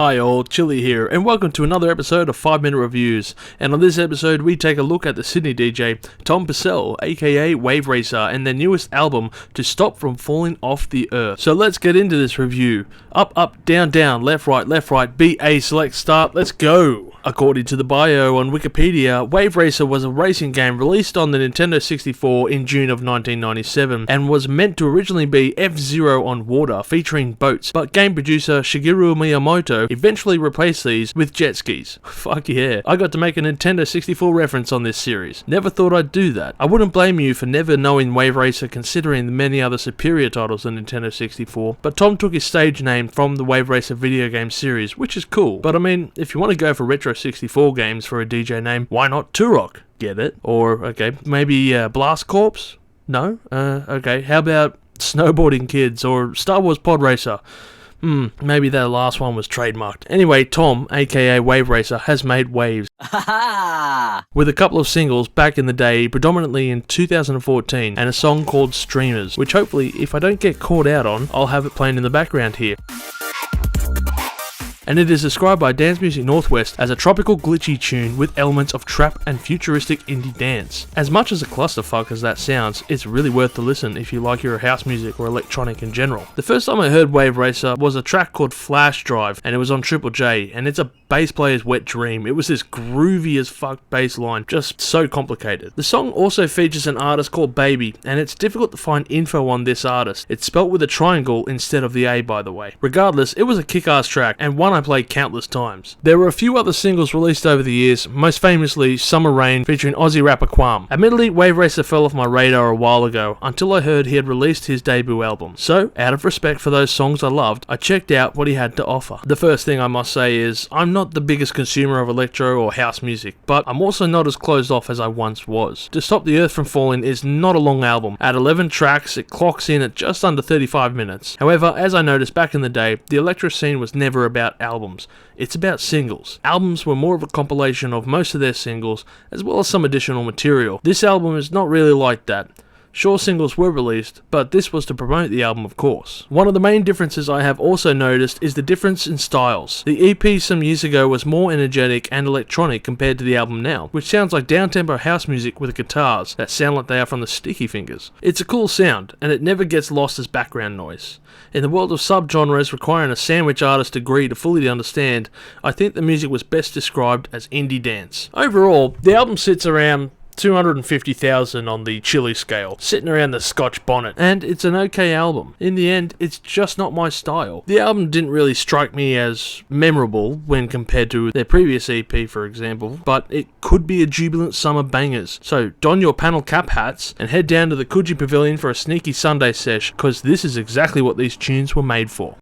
Hi all, Chilli here, and welcome to another episode of 5 Minute Reviews. And on this episode, we take a look at the Sydney DJ, Tom Purcell, aka Wave Racer, and their newest album, To Stop From Falling Off the Earth. So let's get into this review. Up, up, down, down, left, right, B, A, select, start, let's go! According to the bio on Wikipedia, Wave Racer was a racing game released on the Nintendo 64 in June of 1997, and was meant to originally be F-Zero on water, featuring boats, but game producer Shigeru Miyamoto eventually replaced these with jet skis. Fuck yeah. I got to make a Nintendo 64 reference on this series. Never thought I'd do that. I wouldn't blame you for never knowing Wave Racer considering the many other superior titles on Nintendo 64, but Tom took his stage name from the Wave Racer video game series, which is cool. But I mean, if you want to go for retro 64 games for a DJ name, why not Turok? Get it? Or, okay, maybe Blast Corps? No? Okay, how about Snowboarding Kids or Star Wars Pod Racer? Maybe that last one was trademarked. Anyway, Tom, aka Wave Racer, has made waves. With a couple of singles back in the day, predominantly in 2014, and a song called Streamers, which hopefully, if I don't get caught out on, I'll have it playing in the background here. And it is described by Dance Music Northwest as a tropical glitchy tune with elements of trap and futuristic indie dance. As much as a clusterfuck as that sounds, it's really worth the listen if you like your house music or electronic in general. The first time I heard Wave Racer was a track called Flash Drive, and it was on Triple J, and it's a bass player's wet dream. It was this groovy as fuck bass line, just so complicated. The song also features an artist called Baby, and it's difficult to find info on this artist. It's spelt with a triangle instead of the A, by the way. Regardless, it was a kick-ass track, and one I played countless times. There were a few other singles released over the years, most famously Summer Rain featuring Aussie rapper Quam. Admittedly, Wave Racer fell off my radar a while ago, until I heard he had released his debut album. So, out of respect for those songs I loved, I checked out what he had to offer. The first thing I must say is, I'm not the biggest consumer of electro or house music, but I'm also not as closed off as I once was. To Stop the Earth From Falling is not a long album. At 11 tracks, it clocks in at just under 35 minutes. However, as I noticed back in the day, the electro scene was never about albums. It's about singles. Albums were more of a compilation of most of their singles, as well as some additional material. This album is not really like that. Sure, singles were released, but this was to promote the album, of course. One of the main differences I have also noticed is the difference in styles. The EP some years ago was more energetic and electronic compared to the album now, which sounds like down-tempo house music with guitars that sound like they are from the Sticky Fingers. It's a cool sound, and it never gets lost as background noise. In the world of subgenres requiring a sandwich artist degree to fully understand, I think the music was best described as indie dance. Overall, the album sits around 250,000 on the Chilli scale, sitting around the Scotch bonnet, and it's an okay album. In the end, it's just not my style. The album didn't really strike me as memorable when compared to their previous EP, for example, but it could be a jubilant summer bangers. So don your panel cap hats and head down to the Coogee Pavilion for a sneaky Sunday sesh, cause this is exactly what these tunes were made for.